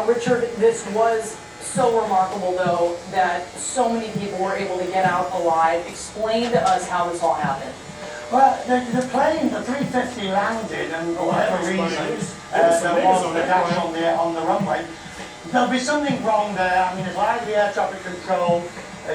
Richard, this was so remarkable, though, that so many people were able to get out alive. Explain to us how this all happened. Well, the plane, the 350 landed, and for whatever reason, there was a dash on the runway. There'll be something wrong there. I mean, it's either the air traffic control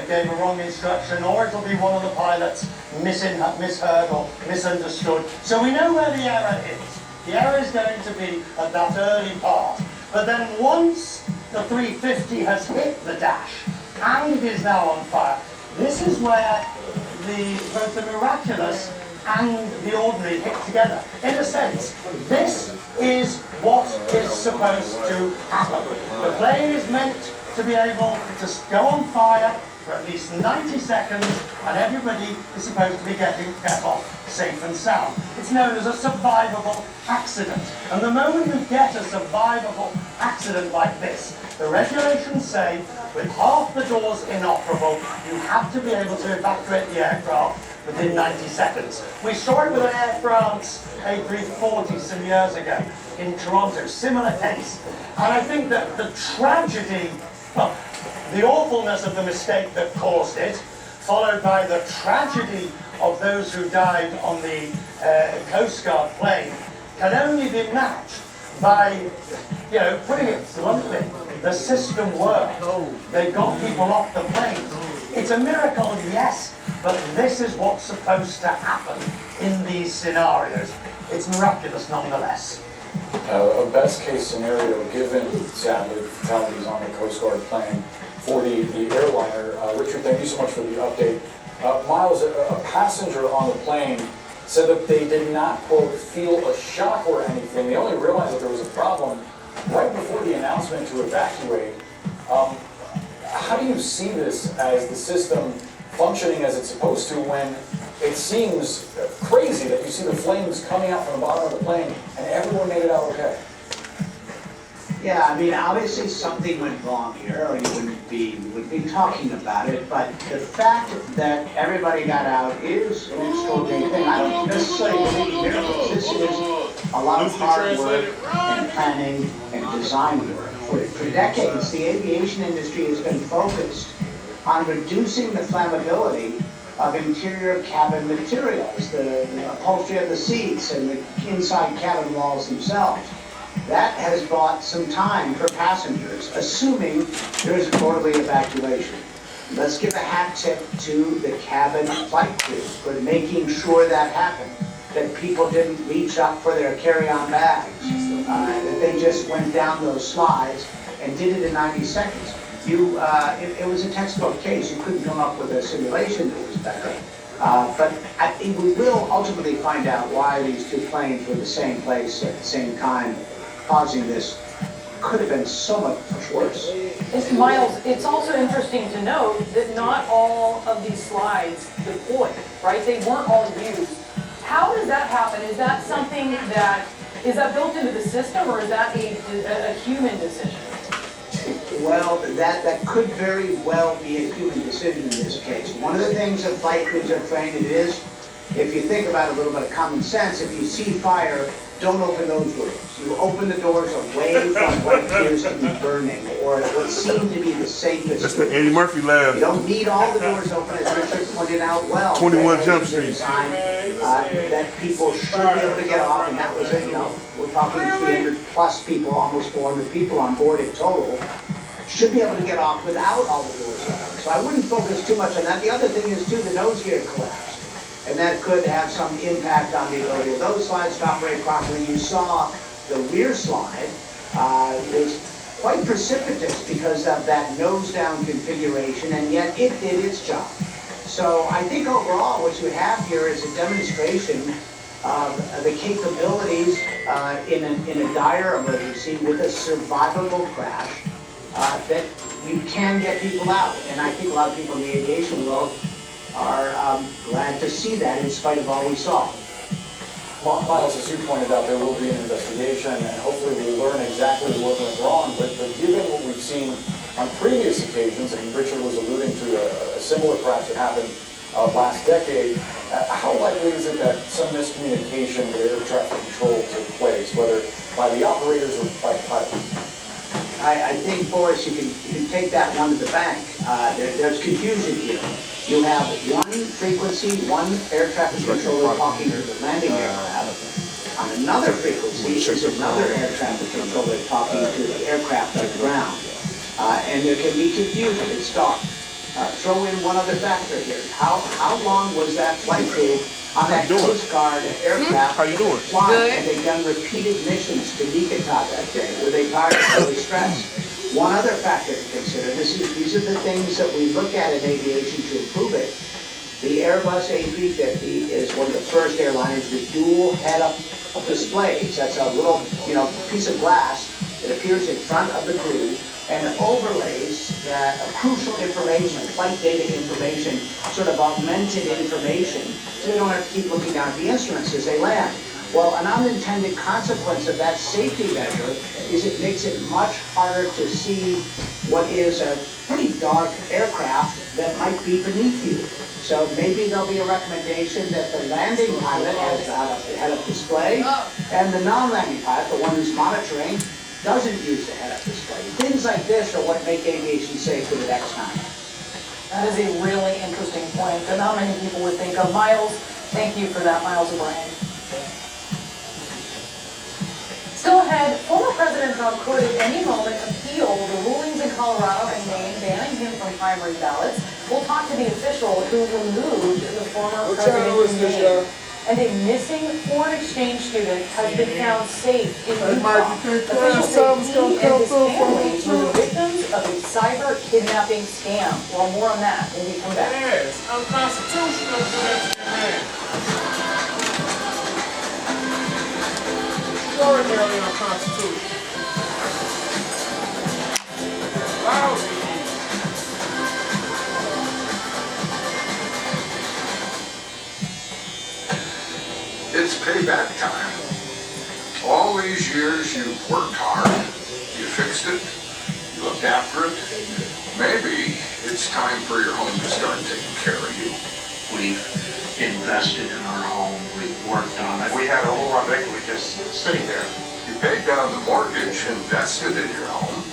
gave a wrong instruction, or it'll be one of the pilots misheard or misunderstood. So we know where the error is. The error is going to be at that early part. But then once the 350 has hit the dash and is now on fire, this is where both the miraculous and the ordinary hit together. In a sense, this is what is supposed to happen. The plane is meant to be able to go on fire for at least 90 seconds, and everybody is supposed to be get off safe and sound. It's known as a survivable accident. And the moment you get a survivable accident like this, the regulations say with half the doors inoperable, you have to be able to evacuate the aircraft within 90 seconds. We saw it with an Air France A340 some years ago in Toronto, similar case. And I think that the tragedy, well, the awfulness of the mistake that caused it, followed by the tragedy of those who died on the Coast Guard plane, can only be matched by, putting it bluntly, the system worked. They got people off the plane. It's a miracle, yes, but this is what's supposed to happen in these scenarios. It's miraculous nonetheless. A best case scenario, given sadly the fatalities on the Coast Guard plane for the airliner. Richard, thank you so much for the update. Miles, a passenger on the plane said that they did not, quote, feel a shock or anything. They only realized that there was a problem right before the announcement to evacuate. How do you see this as the system functioning as it's supposed to when it seems crazy that you see the flames coming out from the bottom of the plane and everyone made it out okay? Yeah, I mean, obviously something went wrong here, or you wouldn't be talking about it, but the fact that everybody got out is an extraordinary thing. I don't necessarily believe miracles. This is a lot of hard work and planning and design work. For decades, the aviation industry has been focused on reducing the flammability of interior cabin materials, the upholstery of the seats and the inside cabin walls themselves. That has bought some time for passengers, assuming there is an orderly evacuation. Let's give a hat tip to the cabin flight crew for making sure that happened, that people didn't reach up for their carry-on bags, that they just went down those slides and did it in 90 seconds. It was a textbook case. You couldn't come up with a simulation that was better. But we will ultimately find out why these two planes were the same place at the same time, causing this. Could have been so much worse. Miles, it's also interesting to note that not all of these slides deployed, right? They weren't all used. How does that happen? Is that something is that built into the system, or is that a human decision? Well, that could very well be a human decision in this case. One of the things that flight crews are trained in is, if you think about a little bit of common sense, if you see fire, don't open those doors. You open the doors away from what appears to be burning, or what seemed to be the safest. That's the Eddie Murphy laugh. You don't need all the doors open, as Richard pointed out well. 21 Jump Street. That people should be able to get off, and that was it. We're talking 300 plus people, almost 400 people on board in total. Should be able to get off without all the doors open. So I wouldn't focus too much on that. The other thing is, too, the nose gear collapsed. And that could have some impact on the ability of those slides to operate properly. You saw the rear slide was quite precipitous because of that nose-down configuration, and yet it did its job. So I think overall what you have here is a demonstration of the capabilities in a dire emergency with a survivable crash that you can get people out. And I think a lot of people in the aviation world are glad to see that in spite of all we saw. Miles, as you pointed out, there will be an investigation, and hopefully we'll learn exactly what went wrong. But given what we've seen on previous occasions, and Richard was alluding to a similar crash that happened last decade, how likely is it that some miscommunication with air traffic control took place, whether by the operators or by the pilots? I think, Boris, you can take that one to the bank. There's confusion here. You have one frequency, one air traffic controller talking to the landing aircraft. On another frequency is another air traffic controller talking to the aircraft on the ground. And there can be confusion, it's dark. Throw in one other factor here. How long was that flight crew on that Coast Guard aircraft? How you doing? Flying, and they've done repeated missions to Nikata that day. Were they tired or really stressed? One other factor to consider, these are the things that we look at in aviation to improve it. The Airbus A350 is one of the first airliners with dual head-up displays. That's a little, piece of glass that appears in front of the crew and overlays crucial information, flight data information, sort of augmented information, so they don't have to keep looking down at the instruments as they land. Well, an unintended consequence of that safety measure is it makes it much harder to see what is a pretty dark aircraft that might be beneath you. So maybe there'll be a recommendation that the landing pilot has the head-up display, and the non-landing pilot, the one who's monitoring, doesn't use the head-up display. Things like this are what make aviation safe for the next time. That is a really interesting point that not many people would think of. Miles, thank you for that, Miles O'Brien. Still ahead, former President Trump could at any moment appeal the rulings in Colorado and Maine banning him from primary ballots. We'll talk to the official who removed the former president from Maine. And a missing foreign exchange student has been found safe in Utah. Officials say he and his family were the victims of a cyber kidnapping scam. Well, more on that when we come back. Yes, unconstitutional to do that to your man. Extraordinarily unconstitutional. Lousy. It's payback time. All these years you've worked hard, you fixed it, you looked after it. Maybe it's time for your home to start taking care of you. We've invested in our home, we've worked on it. We had a whole lot of equity just sitting there. You paid down the mortgage, invested in your home.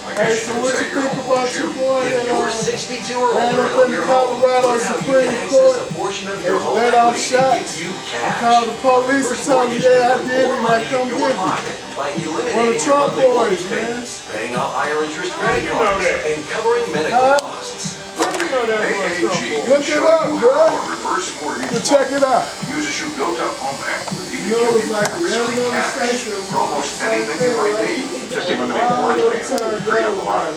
I Hey, guess so you what could you say your think home about was you you. going If and you're 62 or ran older up and own in your Colorado home, learn how you Supreme can Court access a portion of and your home let off equity to shots? give you I cash. called the police and Reverse told them, mortgage yeah, I can put did, more and I money come in your get me. pocket by One of eliminating your Trump monthly boys, mortgage man. payments, paying off higher interest credit You know cards, that. and covering medical Huh? costs. How you know that was AAG Trump? will Look show it up, you bro. how a reverse mortgage You check it out. uses your built-up home equity to You know, give it's you like tax-free Arizona cash Station. for almost anything you might need. Just eliminate the mortgage payment, freed up a lot of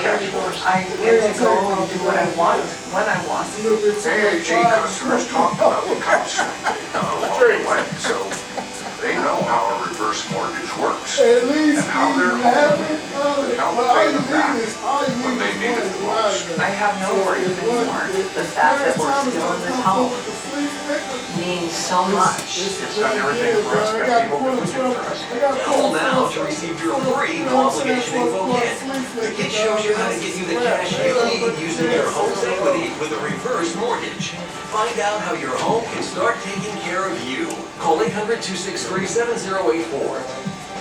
cash for us. I get to go and do what I want, when I want. AAG customers talk about the cost along the way, so they know how a reverse mortgage works At least and how their you have home it. would help But all pay you them back need is, all you when need they is need it the one most. I have no worries anymore. The fact that we're still in this home means so much. It's done everything for us, got people that would do for us. Call now to receive your free no obligation info kit. The kit shows you how to get you the cash you need using your home's equity with a reverse mortgage. Find out how your home can start taking care of you. Call 800-263-7084.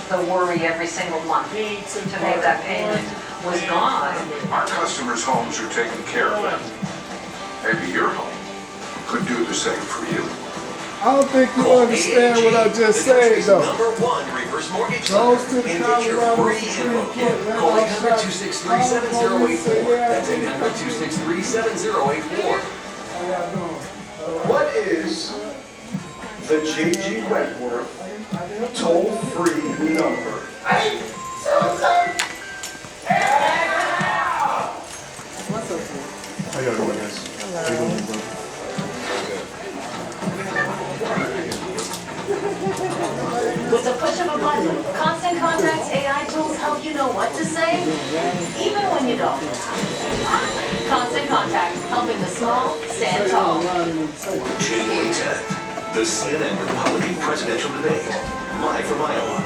The worry every single month to make that payment was gone. Our customers' homes are taken care of. Maybe your home could do the same for you. I don't think you Call understand what I AAG, just the said, country's though. #1 reverse mortgage Goes lender, to the and get your Colorado free Supreme info kit. Court. Call 800-263-7084. That's 800-263-7084. What is the J.G. Wentworth toll-free number? How y'all doing, guys? How you doing, bro? With the push of a button, Constant Contact's AI tools help you know what to say, even when you don't. Constant Contact, helping the small stand tall. January 10th, the CNN Republican presidential debate, live from Iowa.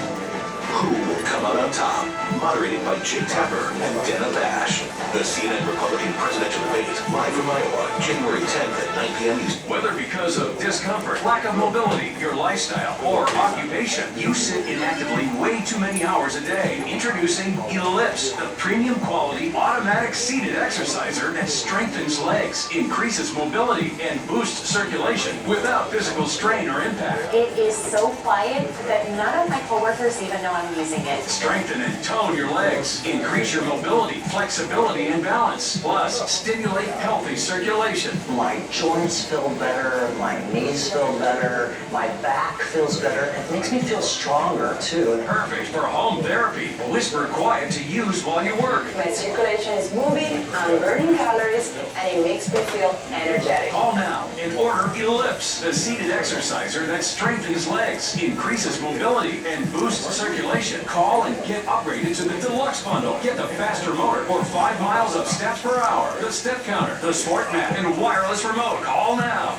Who will come out on top? Moderated by Jay Tapper and Dana Bash. The CNN Republican presidential debate, live from Iowa, January 10th at 9 p.m. Eastern. Whether because of discomfort, lack of mobility, your lifestyle, or occupation, you sit inactively way too many hours a day. Introducing Ellipse, the premium quality automatic seated exerciser that strengthens legs, increases mobility, and boosts circulation without physical strain or impact. It is so quiet that none of my coworkers even know I'm using it. Strengthen and tone your legs, increase your mobility, flexibility, and balance. Plus, stimulate healthy circulation. My joints feel better, my knees feel better, my back feels better. It makes me feel stronger too. Perfect for home therapy. Whisper quiet to use while you work. My circulation is moving, I'm burning calories, and it makes me feel energetic. Call now and order Ellipse, the seated exerciser that strengthens legs, increases mobility, and boosts circulation. Call and get upgraded to the Deluxe Bundle. Get the faster motor for 5 miles of steps per hour, the step counter, the sport mat, and wireless remote. Call now.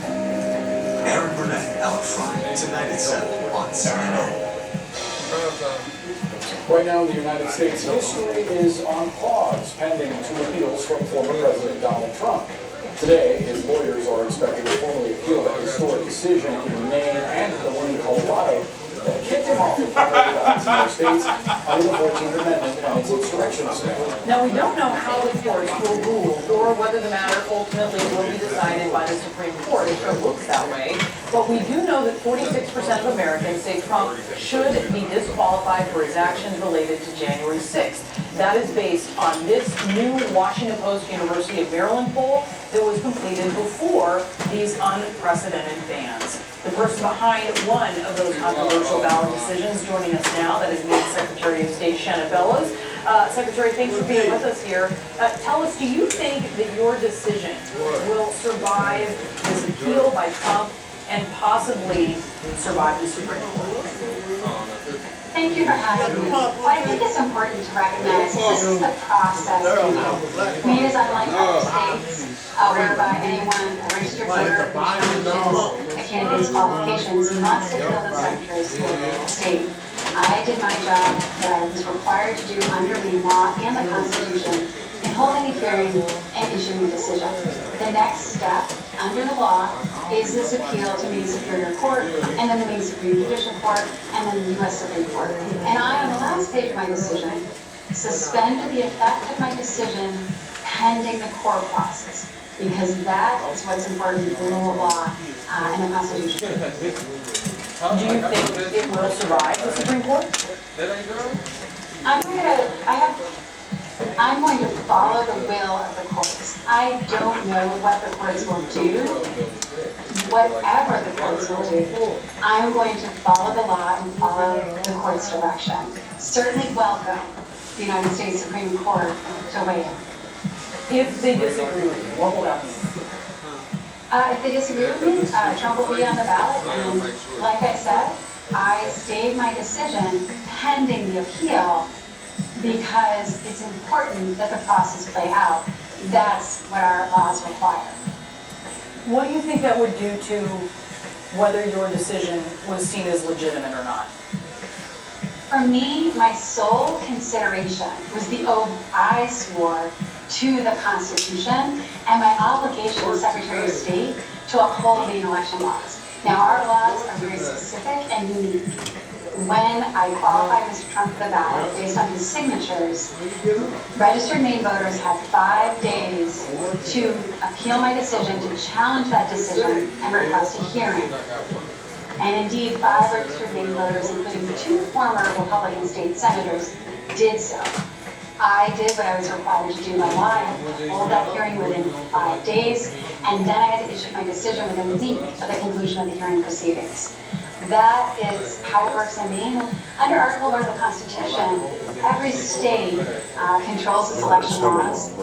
Aaron Burnett out front tonight at 7 on CNN. Right now in the United States, history is on pause, pending 2 appeals from former President Donald Trump. Today, his lawyers are expected to formally appeal a historic decision in Maine and the one in Colorado that kicked him off the primary ballots in their states under the 14th Amendment and its insurrectionist statute. Now, we don't know how the courts will rule or whether the matter ultimately will be decided by the Supreme Court. It sure looks that way. But we do know that 46% of Americans say Trump should be disqualified for his actions related to January 6th. That is based on this new Washington Post University of Maryland poll that was completed before these unprecedented bans. The person behind one of those controversial ballot decisions joining us now, that is Maine Secretary of State Shanna Bellows. Secretary, thanks for being with us here. Tell us, do you think that your decision will survive this appeal by Trump and possibly survive the Supreme Court? Thank you for having me. Well, I think it's important to recognize this is a process. Maine is unlike other states whereby anyone, a registered voter, who challenges a candidate's qualifications must appeal the Secretary of State. I did my job that I was required to do under Maine law and the Constitution in holding a hearing and issuing a decision. The next step under the law is this appeal to Maine Superior Court, and then the Maine Supreme Judicial Court, and then the U.S. Supreme Court. And I, on the last page of my decision, suspended the effect of my decision pending the court process, because that is what's important in the rule of law and the Constitution. Do you think it will survive the Supreme Court? I'm going to follow the will of the courts. I don't know what the courts will do. Whatever the courts will do, I'm going to follow the law and follow the court's direction. Certainly welcome the United States Supreme Court to weigh in. If they disagree with you, what will happen? If they disagree with me, Trump will be on the ballot, and like I said, I stayed my decision pending the appeal because it's important that the process play out. That's what our laws require. What do you think that would do to whether your decision was seen as legitimate or not? For me, my sole consideration was the oath I swore to the Constitution and my obligation as Secretary of State to uphold the election laws. Now, our laws are very specific and unique. When I qualified Mr. Trump for the ballot based on his signatures, registered Maine voters had 5 days to appeal my decision, to challenge that decision, and request a hearing. And indeed, 5 registered Maine voters, including 2 former Republican state senators, did so. I did what I was required to do by law. I had to hold that hearing within 5 days, and then I had to issue my decision within a week of the conclusion of the hearing proceedings. That is how it works in Maine. Under Article 1 of the Constitution, every state controls its election laws,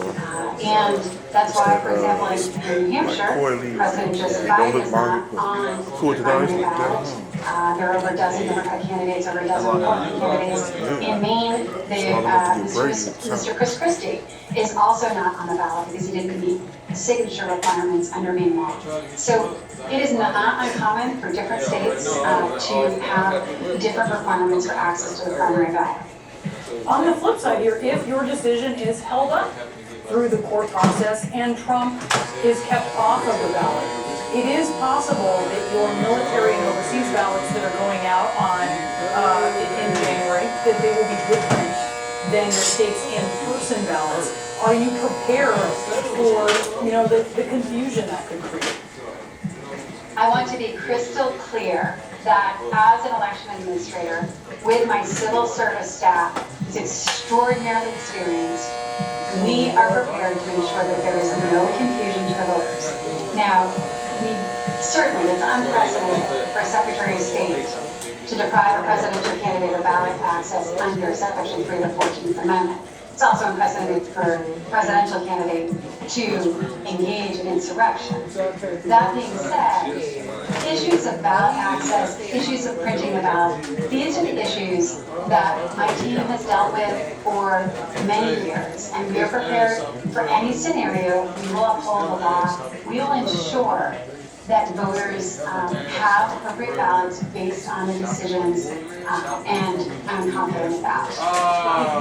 and that's why, for example, in New Hampshire, President Joseph Biden is not on the primary ballot. There are over a dozen Democratic candidates, over a dozen Republican candidates. In Maine, Mr. Chris Christie is also not on the ballot because he didn't meet signature requirements under Maine law. So it is not uncommon for different states to have different requirements for access to the primary ballot. On the flip side here, if your decision is held up through the court process and Trump is kept off of the ballot, it is possible that your military and overseas ballots that are going out on in January, that they will be different than your state's in-person ballots. Are you prepared for, the confusion that could create? I want to be crystal clear that as an election administrator, with my civil service staff, who's extraordinarily experienced, we are prepared to ensure that there is no confusion to the voters. Now, certainly it's unprecedented for a Secretary of State to deprive a presidential candidate of ballot access under Section 3 of the 14th Amendment. It's also unprecedented for a presidential candidate to engage in insurrection. That being said, issues of ballot access, issues of printing the ballot, these are the issues that my team has dealt with for many years, and we are prepared for any scenario. We will uphold the law. We will ensure that voters have appropriate ballots based on the decisions, and I'm confident of that.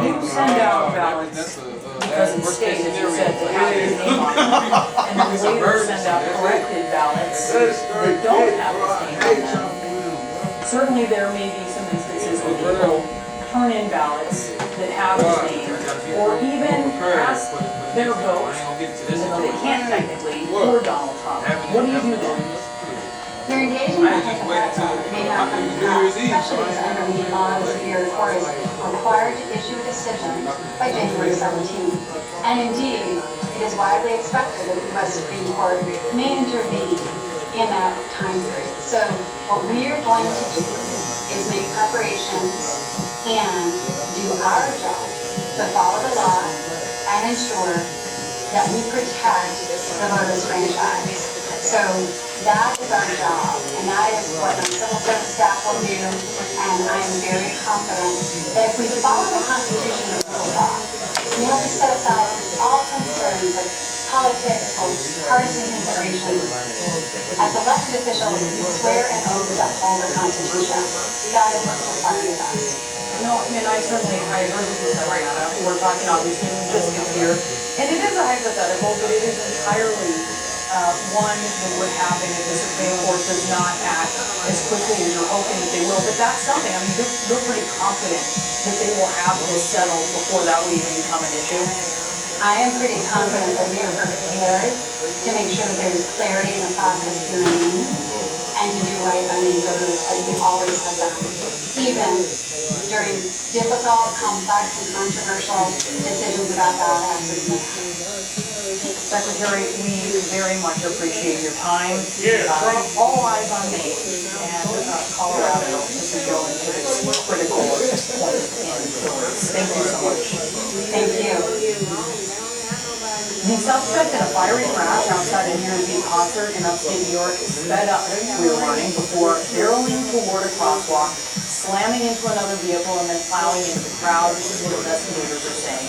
If you send out ballots, because it's state, as you said, to have his name on them, and then later send out corrected ballots that don't have his name on them, certainly there may be some instances where people turn in ballots that have his name, or even cast their vote, even though they can't technically, for Donald Trump. What do you do then? Their engagement with the platform may not come to pass, especially as under the law the Superior Court is required to issue a decision by January 17th. And indeed, it is widely expected that the U.S. Supreme Court may intervene in that time period. So what we are going to do is make preparations and do our job to follow the law and ensure that we protect the voters' franchise. So that is our job, and that is what the civil service staff will do, and I am very confident that if we follow the Constitution and the law, we have to set aside all concerns of politics or partisan considerations. As elected officials, we swear an oath to uphold the Constitution. That is what's required of us. No, I mean, I agree with you, Mariana. We're talking obviously logistics here, and it is a hypothetical, but it is entirely one that would happen if the Supreme Court does not act as quickly as you're hoping that they will. But that's something, I mean, you're pretty confident that they will have this settled before that will even become an issue. I am pretty confident that we are prepared to make sure that there's clarity in the process here in Maine and to do right by Maine voters as we always have done, even during difficult, complex, and controversial decisions about ballot access. Secretary, we very much appreciate your time. All eyes on Maine and Colorado as we go into this critical point in Florida. Thank you so much. Thank you. The suspect in a fiery crash outside a New Year's Eve concert in upstate New York sped up rear running before barreling toward a crosswalk, slamming into another vehicle and then plowing into the crowd. This is what investigators are saying.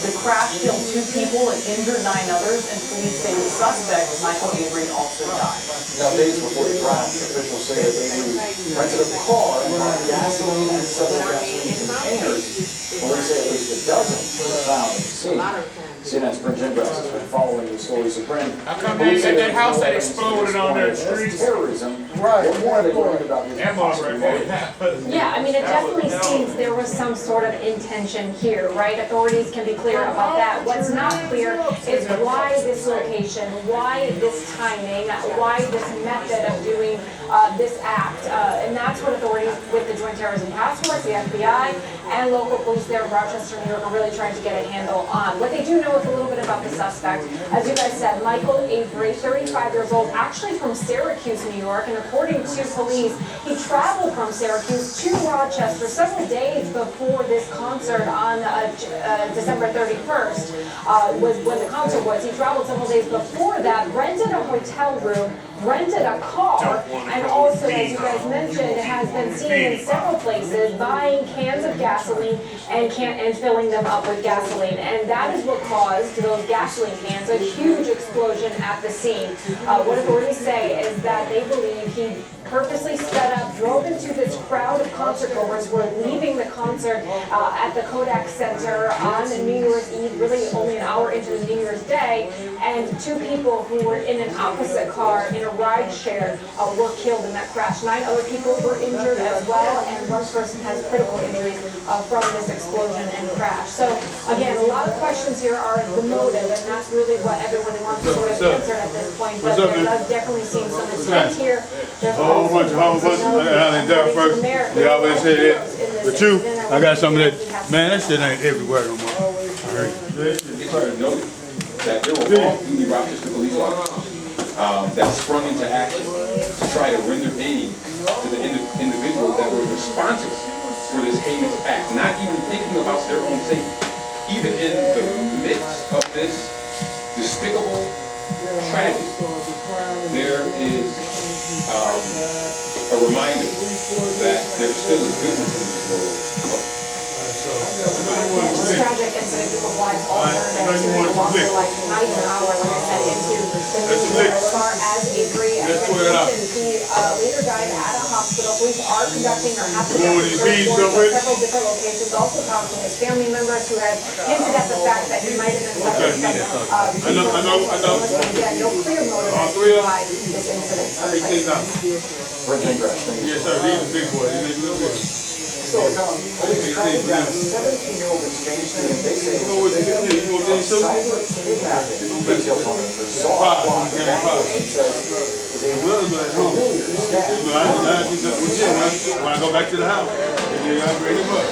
The crash killed 2 people and injured 9 others, and police say the suspect, Michael Avery, also died. Now, days before the crash, officials say that Avery rented a car and bought gasoline and several gasoline containers. Police say at least a dozen were found at the scene. CNN's Brent Gingras has been following the story. So, Brent, how come they got that house that exploded on their streets? Terrorism. Right. What more are they learning about this? Yeah, I mean, it definitely seems there was some sort of intention here, right? Authorities can be clear about that. What's not clear is why this location, why this timing, why this method of doing this act. And that's what authorities with the Joint Terrorism Task Force, the FBI, and local police there in Rochester, New York are really trying to get a handle on. What they do know is a little bit about the suspect. As you guys said, Michael Avery, 35 years old, actually from Syracuse, New York, and according to police, he traveled from Syracuse to Rochester several days before this concert on December 31st was when the concert was. He traveled several days before that, rented a hotel room rented a car, and also, as you guys mentioned, has been seen in several places buying cans of gasoline and filling them up with gasoline. And that is what caused those gasoline cans a huge explosion at the scene. What authorities say is that they believe he purposely sped up, drove into this crowd of concert goers who were leaving the concert at the Kodak Center on New Year's Eve, really only an hour into the New Year's Day, and two people who were in an opposite car in a ride share were killed in that crash. 9 other people were injured as well, and 1 person has critical injuries from this explosion and crash. So again, a lot of questions here are the motive, and that's really what everyone wants to sort of answer at this point, but there does definitely seem some intent here. There's a whole bunch. They always say that. But you, I got some of that. Man, that shit ain't everywhere no more. That there were all duty Rochester police officers that sprung into action to try to render aid to the individuals that were responsible for this heinous act, not even thinking about their own safety. Even in the midst of this despicable tragedy, there is a reminder that there still is goodness in this world. This tragic incident people's lives all turned into lost their life, not even an hour, like I said, into the news. As far as Avery, as mentioned, he later died at a hospital. Police are conducting or have conducted search warrants at several different locations, also talking to his family members who had hinted at the fact that he might have been suffering from again, no clear motive as to why this incident started. Yes, sir. These are big boys. So, 17-year-old exchange student, they say cyber kidnapping details on the bizarre plot that is a familiar staff. When I go back to the house, I bring him up.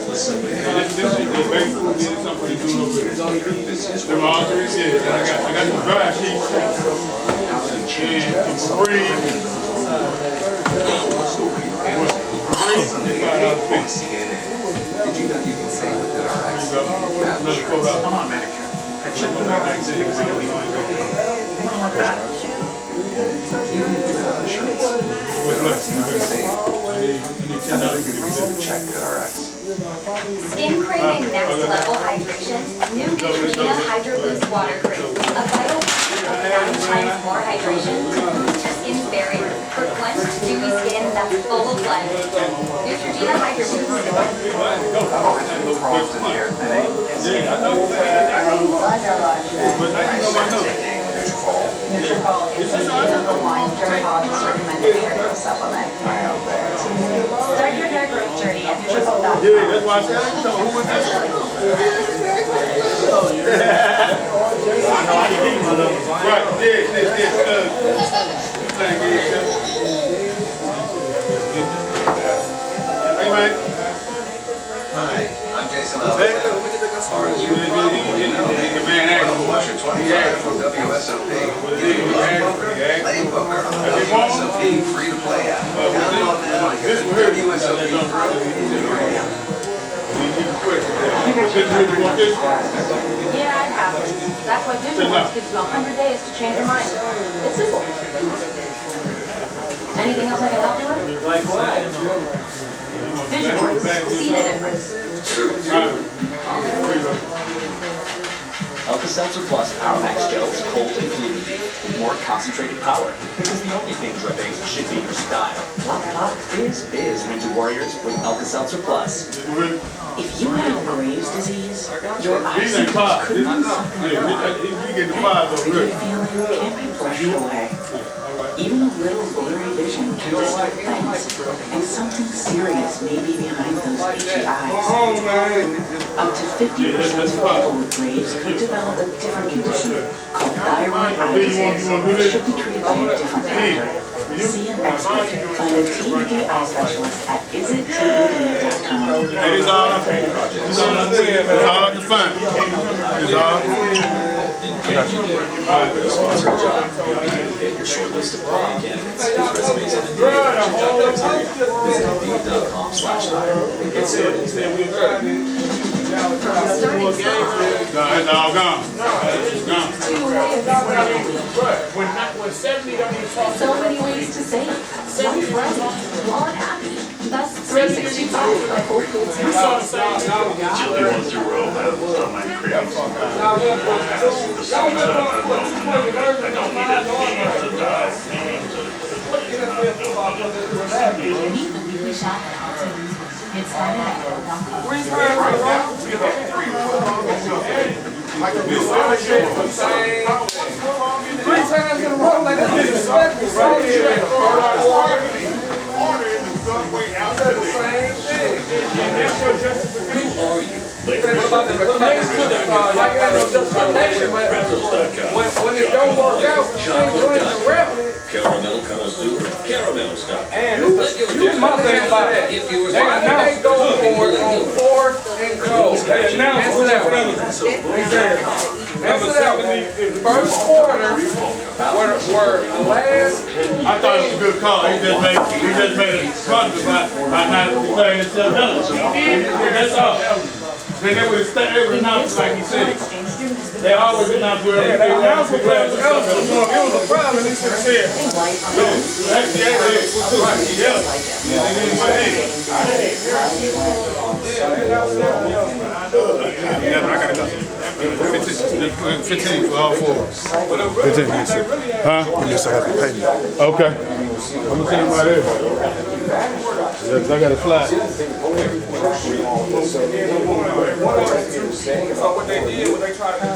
Listen, this is basically something to do over there. They're all 3 kids. I got the dry sheets and some Did you know you can say within our I'm on Medicare. I checked the Barber. Skin craving next level hydration, new Neutrogena Hydro Boost Water Cream. A vital 9 times more hydration to boost your skin's barrier for cleansed, dewy skin that's full of life. Neutrogena Hydro Boost. Nutrafol is the number 1 dermatologist recommended hair growth supplement. Start your hair growth journey at Nutrafol.com. Yeah, that's why I said who was that? Right, Hey, man. Hi, I'm Jason Alvarez. As far as you probably know, Walbash 25 from WSOP. Play poker on the WSOP free-to-play app. Download now and get the WSOP Yeah, it happens. That's why Vision Works gives you 100 days to change your mind. It's simple. Anything else I can help you with? Like what? Vision Works. See the difference. Alka-Seltzer Plus Power Max Gel is cold and fluid with more concentrated power. Because the only thing dripping should be your style. Pop, pop, fizz, fizz, Ninja Warriors with Alka-Seltzer Plus. If you have Graves' disease, your eyes could be something and your feeling can't be brushed away. Even a little blurry vision can distort things, and something serious may be behind those itchy eyes. Up to 50% of people with Graves could develop a different condition called thyroid eye disease, which should be treated by a different doctor. See an expert. Find a TED eye specialist at isitted.com. It's all I can find. It's all Sponsor job. Get your short list of paying candidates. His resumes and Indeed job criteria. Visit Indeed.com/hire and get started today. It's all gone. It's gone. So many ways to save. One friend, one happy. That's 365 at Whole Foods. Chili ones through roll have so many creams. The songs that I don't need it to die. Meet the weekly shop at Alto's. Get started at Three times in a row, like that. When it don't work out, Caramel connoisseur, caramel stuff. and you my thing about that. Why they go for it on fourth and goal? They announced it. First quarter, were last. I thought it was a good call. He just made a run by not declaring himself done. That's all. Then they would announce like he said. They always announce where they announce it was a problem. He should have said. Yeah, but I gotta go. 15 for all four. 15, yes, sir. Huh? Yes, I have to pay me. Okay. I'm gonna send him right there. Yes, I got a flat. So what they did was they tried to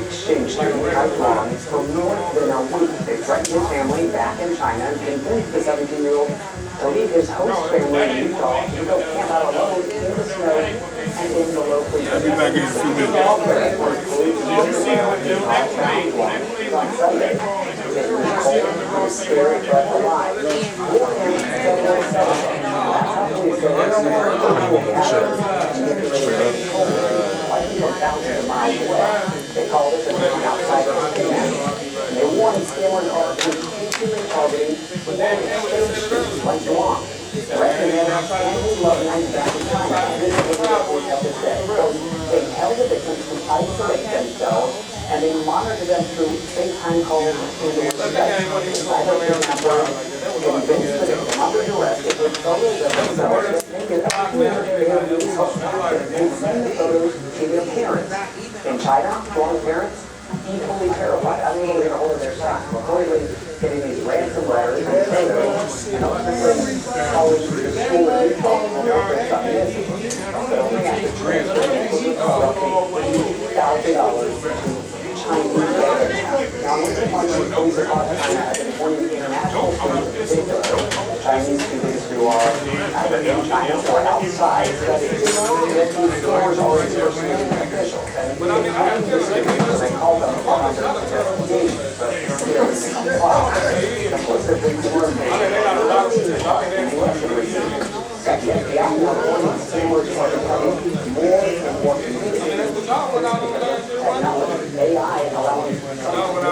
exchange student Taiwan for more than a week. They threatened his family back in China and convinced the 17-year-old to leave his host family in Utah to go camp out alone in the snow and in the local I'll be back in a few minutes. On Sunday, it was cold and scary but alive. They called it an outside command. They warned scammers are increasingly targeting foreign exchange students like Guam, threatening them and his loved ones back in China. And this is what they have to say. So they tell the victims to isolate themselves, and they monitor them through FaceTime calls in the respect. Convinced the victim under duress to take photos of themselves, make it appear they are really and send the photos to their parents. In China, foreign parents equally terrified. I mean, they're holding their son, reportedly getting these ransom letters and photos, and ultimately calling the school and calling them over their son missing. But only after transferring roughly $1,000 to Chinese bank accounts. Now, when the money goes across China, has been pointing international students in particular, Chinese students who are either in China or outside studying, that these stores are impersonating officials. And they call them under investigation, but still they comply. Implicitly coordinated in election receiving. The FBI now warning scammers are becoming more and more communicative because technology, AI, allowing some to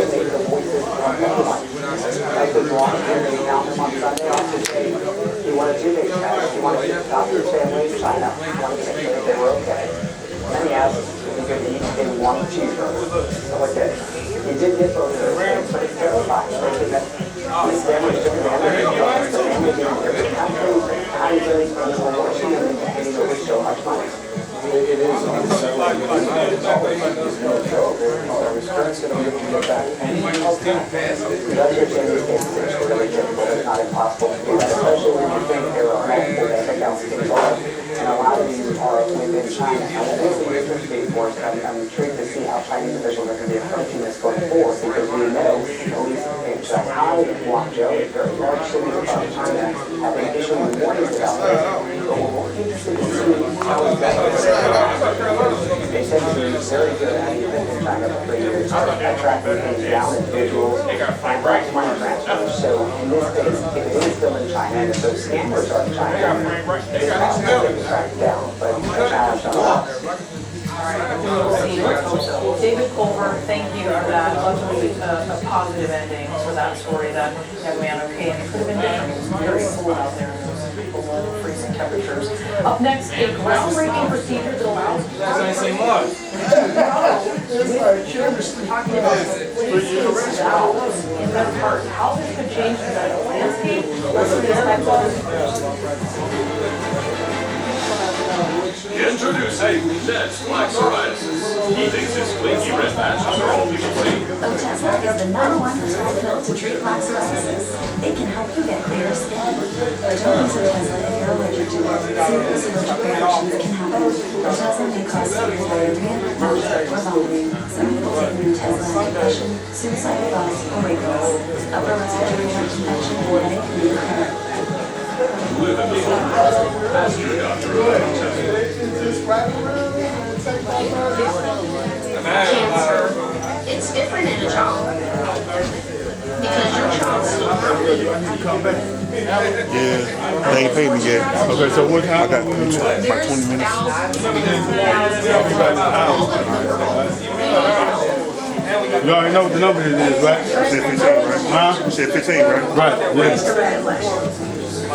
make the voices of loved like the blonde man they found him on Sunday off his day. He wanted to make sure he wanted to stop his family in China. He wanted to make sure that they were okay. And then he asked if he could eat in one cheeseburger. So I did. He did get those things, but it's terrifying. Thinking that his family took advantage of him, the family being there. How do you really spend so much time and getting away so much money? It is unsettling. It's always no joke. His friends going to be able to get back any help. The other thing is it's really difficult. It's not impossible to do that, especially when you think there are multiple bank accounts involved. And a lot of these are within China. And what is the interesting for us, I'm intrigued to see how Chinese officials are going to be approaching this going forward, because we know, at least in Shanghai and Guangzhou, very large cities across China, have been issuing warnings about this. But we're more interested in seeing how it's they said they're very good at it in China for 3 years, at tracking things down individuals and branch money transfers. So in this case, if it is still in China, and if those scammers are in China, it's possible they can track it down, but the challenge on us. Well, David Culver, thank you for that. Luckily, a positive ending for that story. That young man, okay, and it could have been different. It was very cold out there. below freezing temperatures. Up next, a groundbreaking procedure that allows talking about valves in their part. How this could change the landscape. Listen to this next one. Introducing Jets Black Psoriasis. He thinks his squeaky red patch are all people see. Otezla is the #1 prescribed pill to treat plaque psoriasis. It can help you get clearer skin. Don't use Otezla if you're allergic to it. Serious allergic reactions can happen. Otezla may cause severe diarrhea, nausea, or vomiting. Some people taking Otezla have depression, suicidal thoughts, or weight loss. Upper respiratory tract infection and headache may occur. Live in the home. Ask your doctor about Otezla. Cancer, it's different in a child. Because your child's Yeah, they ain't paid me yet. Okay, so what time? I got about 20 minutes. You already know what the number is, right? You said 15, right? Huh? You said 15, right? Right, yes.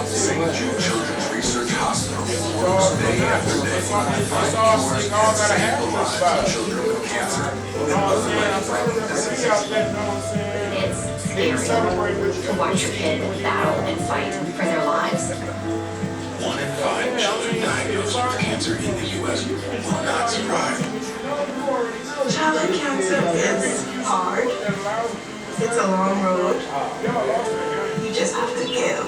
St. Jude Children's Research Hospital works day after day to find cures and save the lives of children with cancer and other life-threatening diseases. It's scary to watch your kid battle and fight for their lives. 1 in 5 children diagnosed with cancer in the U.S. will not survive. Childhood cancer is hard. It's a long road. You just have to give.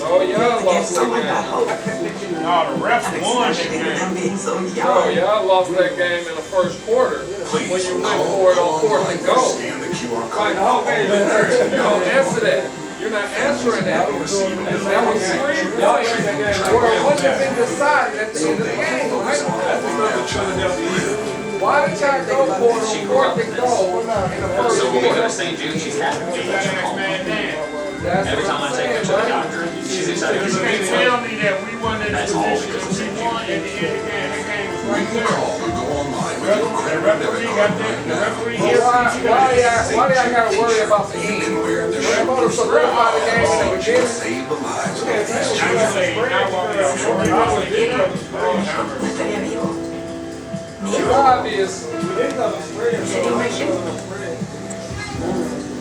Oh, y'all lost Someone that that hope. game. No, the refs won that game. Them being so Oh, young. y'all lost that game in the first quarter. When you went for it on 4th and goal. Like, oh, hey, you don't answer that. You're not answering that. That was 3 points. Where it wasn't been decided at the end of the game, right? Why did y'all go for it on 4th and goal in the first So when we go to quarter? St. Jude, she's happy to get home. That's Every time I take her to the doctor, she's excited to You get can't home. tell me that we won in That's this all position because of St. we won at the end of the game. The game was right there. Call or go online with your The credit referee debit got card that. right The now. referee Well, here. why do y'all gotta worry about the game? They're supposed to solidify the game in the beginning. Save the lives of I say, I walk out for it. I was there. It's obvious.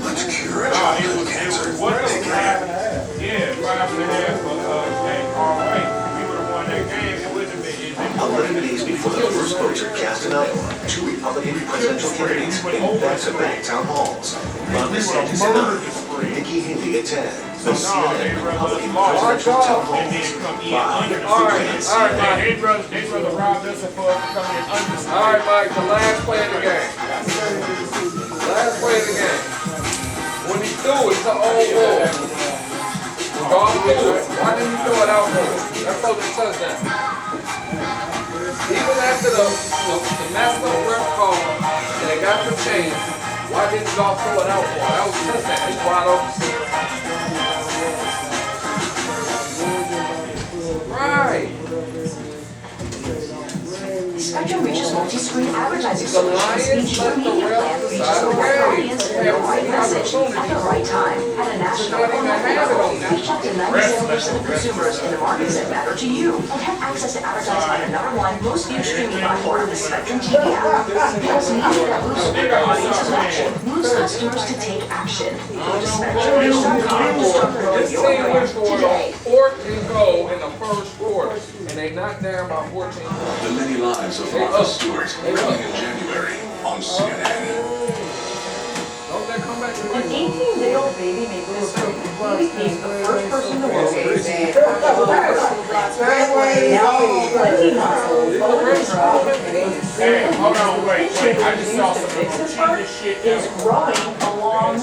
Let's cure childhood cancer. Together. Yeah, 5.5 game all right. We would have won that game. It wouldn't have been. 11 days before the first votes are cast in Iowa, 2 Republican presidential candidates in back-to-back town halls. Ron DeSantis at 9, Nikki Haley at 10. The CNN Republican presidential town halls. 5 All right, Mike. They'd rather rob us for us to come in under. All right, Mike, the last play of the game. Last play of the game. When he threw it to old boy, God threw it. Why didn't he throw it out there? That's supposed to be a touchdown. Even after the messed up ref call and they got the change, why didn't God throw it out for? That was a touchdown. He's wide open. Right. Spectrum reaches multi-screen advertising The solutions. Lions Each let the media plan refs reaches decide the the right game. audience with the right message at the right time at a national or local level. Reach up to 97% of consumers in the markets that matter to you. And have access to advertising on the #1 most viewed streaming platform, the Spectrum TV app. Plus media that moves with the audience's action. Moves customers to take action. Go to SpectrumNews.com to start growing This your team went brand for it today. on 4th and goal in the first quarter, and they knocked down by 14 points. The Many Lives of Martha Stewart, coming in January on CNN. Don't they come back to An 18-day-old baby made this stroke. He became the first person in the world to receive now he's 20 months old. Hey, hold on, wait. I just saw some cheating shit is growing along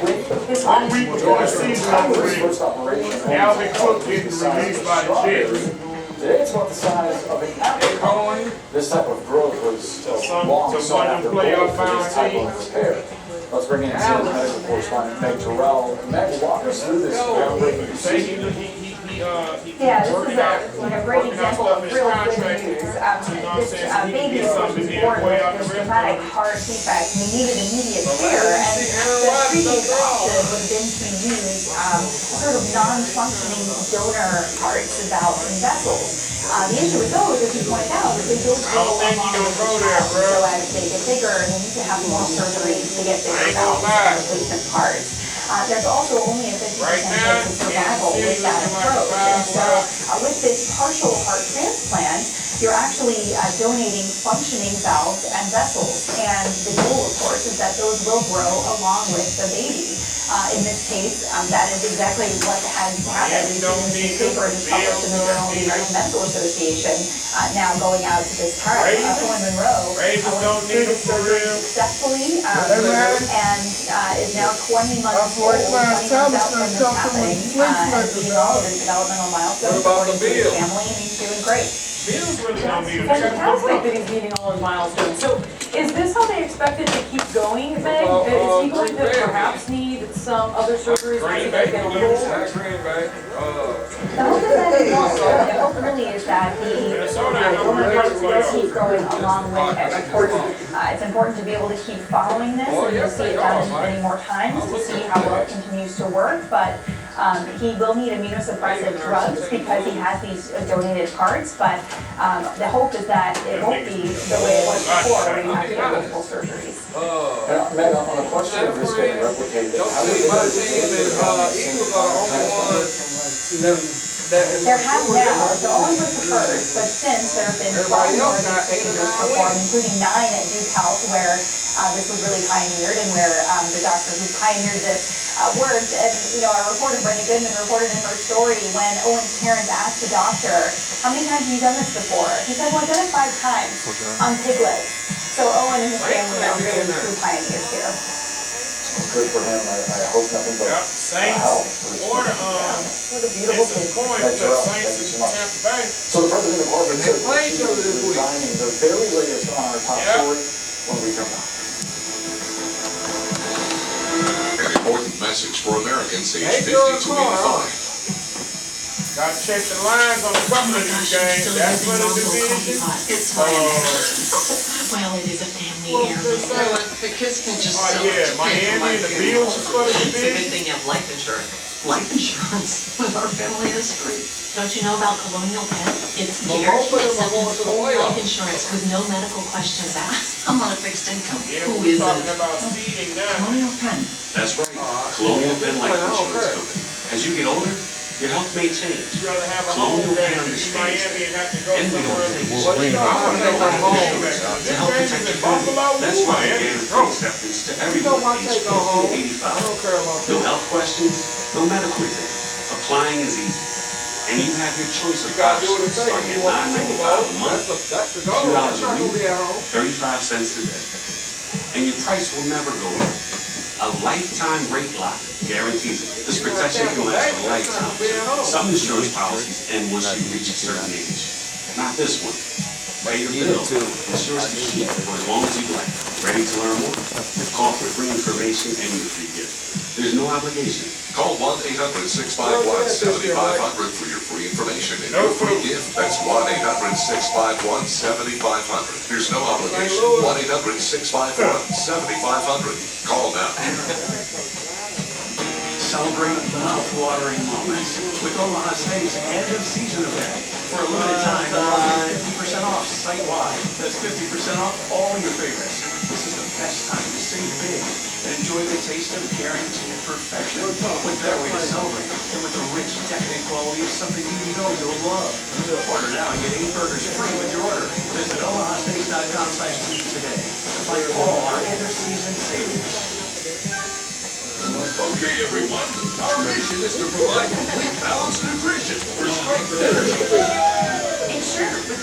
with his One week before the season opened, Alvin Cook getting released by the Jets. Today it's about the size of an apple. This type of growth was long sought after goal for this type of repair. Let's bring in CNN medical correspondent Meg Terrell. Meg, walk us through this groundbreaking procedure. He Yeah, this is like a great example of real good news. This baby was born with this dramatic heart defect, and he needed immediate care, and the previous option would have been to use sort of non-functioning donor hearts, valves, and vessels. The issue with those, as you pointed out, is they don't grow along with the child. So as they get bigger, they need to have more surgeries to get bigger valves and replacement parts. There's also only a 50% chance of survival with that approach. And so with this partial heart transplant, you're actually donating functioning valves and vessels. And the goal, of course, is that those will grow along with the baby. In this case, that is exactly what has happened. We've seen this paper just published in the Journal of the American Dental Association, now going out to this part. Owen Monroe went through the surgery successfully and is now 20 months old, 20 months out from this happening, and meeting all of his developmental milestones according to his family, and he's doing great. Fantastic that he's meeting all his milestones. So is this how they expect it to keep going, Meg? Is he going to perhaps need some other surgeries as he get older? The hope is that it won't. The hope really is that the donor hearts will keep growing along with it. It's important to be able to keep following this, and you'll see it done many more times to see how well it continues to work. But he will need immunosuppressive drugs because he has these donated parts, but the hope is that it won't be the way it was before, where you have to get multiple surgeries. Meg, on the question of this getting replicated, how do you There have now, so Owen was the first, but since there have been 12 more of these procedures performed, including 9 at Duke Health, where this was really pioneered and where the doctor who pioneered this worked. And, you know, our reporter, Brenda Goodman, reported in her story when Owen's parents asked the doctor, how many times have you done this before? He said, well, I've done it 5 times on piglets. So Owen and his family are really true pioneers here. Good for him. I hope nothing but help. What a beautiful kid. Thank you so much. So the president of Harvard said he's resigning. The very latest on our top story when we come back. An important message for Americans aged 50 to 85. Gotta check the lines on a couple of these games. That's for the division. It's fine. Well, it is a family heirloom. The kids can just Oh yeah, Miami and the Bills is for the It's a good division. thing you have life insurance. Life insurance with our family history. Don't you know about Colonial Penn? It's guaranteed acceptance full life insurance with no medical questions asked. I'm on a fixed income. Yeah, Who we're is talking it? about seeding now. Colonial Penn. That's right. Colonial Penn Life Insurance Company. As you get older, your health may change. You'd rather have a home Colonial game Penn in understands Miami and have to go and we don't somewhere. take Well, you know, I want to go back home. to help protect your family. That's why we guarantee acceptance to everyone aged 50 to 85. No health questions, no medical exams. Applying is easy. And you have your choice of options starting at $9.95 a month, $2 a week, 35 cents a day. And your price will never go up. A lifetime rate lock guarantees it. This protection can last a lifetime. Some insurance policies end once you reach a certain age. Not this one. Pay your bill. Insurance to keep for as long as you like. Ready to learn more? Call for free information and your free gift. There's no obligation. Call 1-800-651-7500 for your free information and your free gift. That's 1-800-651-7500. There's no obligation. 1-800-651-7500. Call now. Celebrate mouth-watering moments with Omaha Steak's end of season event. For a limited time, 50% off site-wide. That's 50% off all your favorites. This is the best time to save big and enjoy the taste of guaranteed perfection with their way to celebrate and with the rich, decadent quality of something you know you'll love. Order now and get 8 burgers free with your order. Visit omahasteaks.com/eat today to find all our end of season savings. Okay, everyone. Our mission is to provide complete balanced nutrition for strength and energy. And sure, with